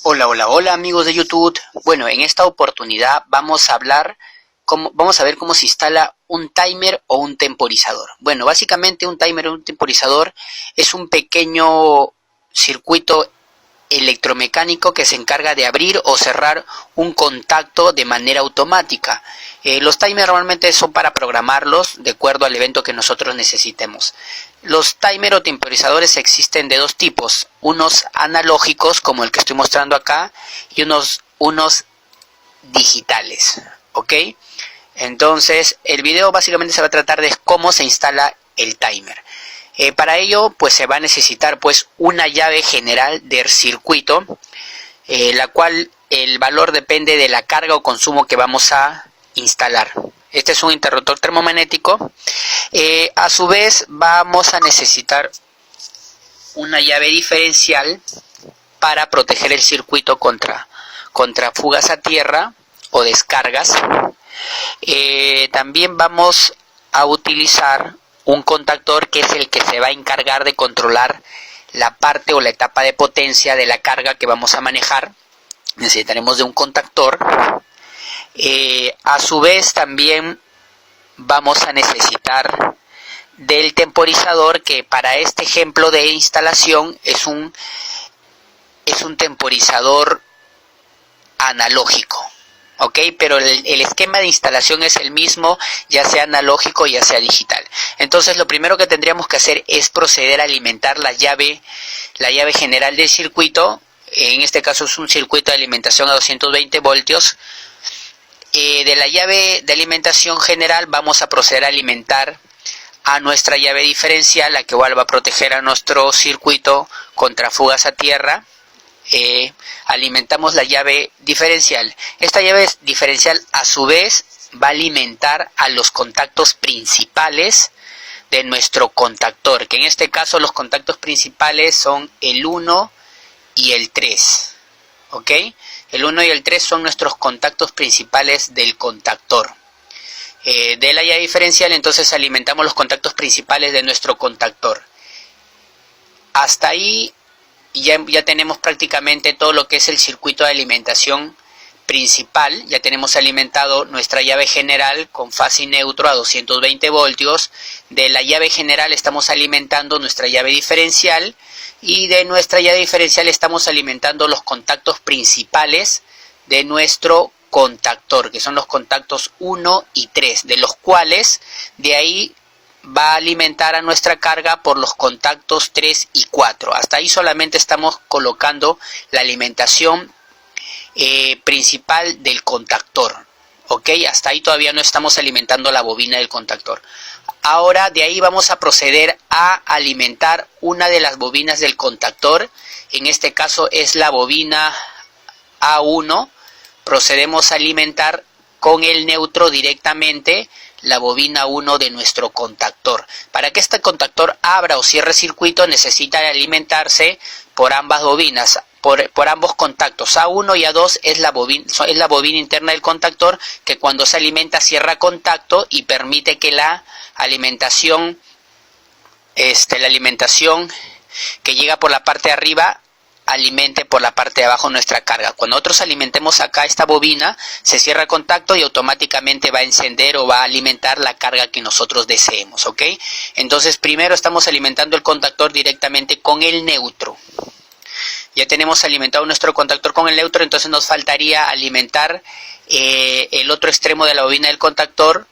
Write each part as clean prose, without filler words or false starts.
Hola, hola, hola amigos de YouTube. Bueno, en esta oportunidad vamos a ver cómo se instala un timer o un temporizador. Bueno, básicamente un timer o un temporizador es un pequeño circuito electromecánico que se encarga de abrir o cerrar un contacto de manera automática. Los timers normalmente son para programarlos de acuerdo al evento que nosotros necesitemos. Los timer o temporizadores existen de dos tipos, unos analógicos como el que estoy mostrando acá y unos digitales, ¿ok? Entonces el video básicamente se va a tratar de cómo se instala el timer. Para ello pues se va a necesitar pues una llave general del circuito, la cual el valor depende de la carga o consumo que vamos a instalar. Este es un interruptor termomagnético. A su vez vamos a necesitar una llave diferencial para proteger el circuito contra fugas a tierra o descargas. También vamos a utilizar un contactor que es el que se va a encargar de controlar la parte o la etapa de potencia de la carga que vamos a manejar. Necesitaremos de un contactor. A su vez también vamos a necesitar del temporizador, que para este ejemplo de instalación es un temporizador analógico. ¿Ok? Pero el esquema de instalación es el mismo, ya sea analógico ya sea digital. Entonces lo primero que tendríamos que hacer es proceder a alimentar la llave general del circuito. En este caso es un circuito de alimentación a 220 voltios. De la llave de alimentación general vamos a proceder a alimentar a nuestra llave diferencial, la que igual va a proteger a nuestro circuito contra fugas a tierra. Alimentamos la llave diferencial. Esta llave diferencial a su vez va a alimentar a los contactos principales de nuestro contactor, que en este caso los contactos principales son el 1 y el 3. ¿Ok? El 1 y el 3 son nuestros contactos principales del contactor. De la llave diferencial entonces alimentamos los contactos principales de nuestro contactor. Hasta ahí ya tenemos prácticamente todo lo que es el circuito de alimentación principal. Ya tenemos alimentado nuestra llave general con fase y neutro a 220 voltios. De la llave general estamos alimentando nuestra llave diferencial, y de nuestra llave diferencial estamos alimentando los contactos principales de nuestro contactor, que son los contactos 1 y 3, de los cuales de ahí va a alimentar a nuestra carga por los contactos 3 y 4. Hasta ahí solamente estamos colocando la alimentación principal del contactor. ¿Ok? Hasta ahí todavía no estamos alimentando la bobina del contactor. Ahora de ahí vamos a proceder a alimentar una de las bobinas del contactor. En este caso es la bobina A1. Procedemos a alimentar con el neutro directamente la bobina 1 de nuestro contactor. Para que este contactor abra o cierre circuito necesita alimentarse por ambas bobinas, por ambos contactos. A1 y A2 es la bobina interna del contactor, que cuando se alimenta cierra contacto y permite que la alimentación que llega por la parte de arriba alimente por la parte de abajo nuestra carga. Cuando nosotros alimentemos acá esta bobina, se cierra el contacto y automáticamente va a encender o va a alimentar la carga que nosotros deseemos. ¿Ok? Entonces primero estamos alimentando el contactor directamente con el neutro. Ya tenemos alimentado nuestro contactor con el neutro, entonces nos faltaría alimentar el otro extremo de la bobina del contactor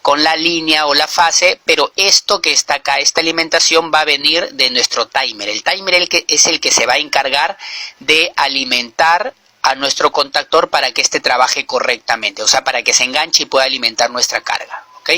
con la línea o la fase, pero esto que está acá, esta alimentación va a venir de nuestro timer. El timer es el que se va a encargar de alimentar a nuestro contactor para que éste trabaje correctamente, o sea, para que se enganche y pueda alimentar nuestra carga. ¿Ok?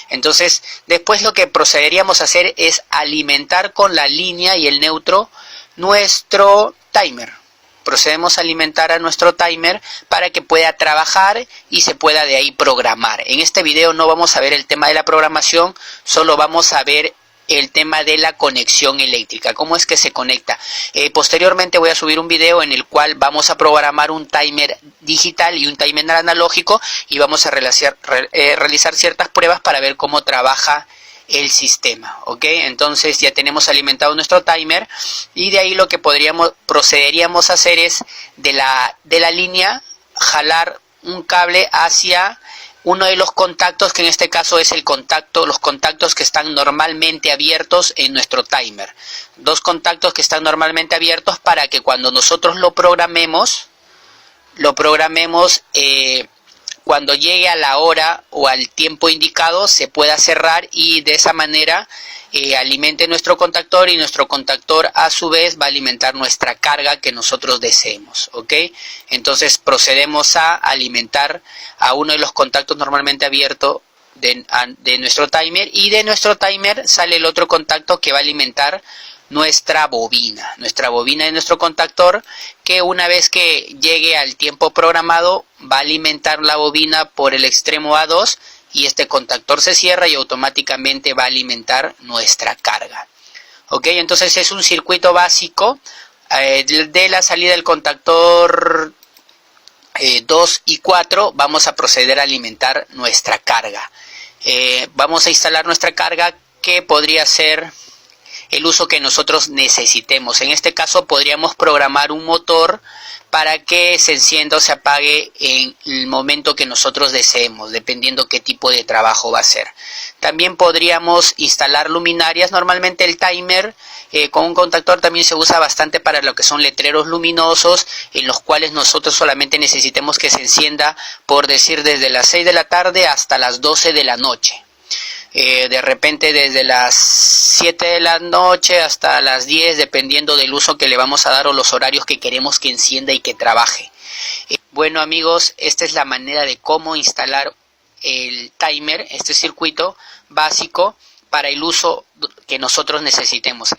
Entonces, después lo que procederíamos a hacer es alimentar con la línea y el neutro nuestro timer. Procedemos a alimentar a nuestro timer para que pueda trabajar y se pueda de ahí programar. En este video no vamos a ver el tema de la programación, solo vamos a ver el tema de la conexión eléctrica, cómo es que se conecta. Posteriormente voy a subir un video en el cual vamos a programar un timer digital y un timer analógico, y vamos a realizar ciertas pruebas para ver cómo trabaja el sistema, ¿ok? Entonces ya tenemos alimentado nuestro timer y de ahí lo que procederíamos a hacer es de la línea jalar un cable hacia uno de los contactos, que en este caso es los contactos que están normalmente abiertos en nuestro timer. Dos contactos que están normalmente abiertos para que cuando nosotros lo programemos cuando llegue a la hora o al tiempo indicado se pueda cerrar y de esa manera alimente nuestro contactor y nuestro contactor a su vez va a alimentar nuestra carga que nosotros deseemos, ¿ok? Entonces procedemos a alimentar a uno de los contactos normalmente abiertos de nuestro timer y de nuestro timer sale el otro contacto que va a alimentar nuestra bobina de nuestro contactor, que una vez que llegue al tiempo programado va a alimentar la bobina por el extremo A2 y este contactor se cierra y automáticamente va a alimentar nuestra carga. Ok, entonces es un circuito básico de la salida del contactor 2 y 4 vamos a proceder a alimentar nuestra carga. Vamos a instalar nuestra carga que podría ser el uso que nosotros necesitemos. En este caso podríamos programar un motor para que se encienda o se apague en el momento que nosotros deseemos, dependiendo qué tipo de trabajo va a ser. También podríamos instalar luminarias. Normalmente el timer con un contactor también se usa bastante para lo que son letreros luminosos, en los cuales nosotros solamente necesitemos que se encienda, por decir, desde las 6 de la tarde hasta las 12 de la noche. De repente desde las 7 de la noche hasta las 10, dependiendo del uso que le vamos a dar o los horarios que queremos que encienda y que trabaje. Bueno amigos, esta es la manera de cómo instalar el timer, este circuito básico para el uso que nosotros necesitemos.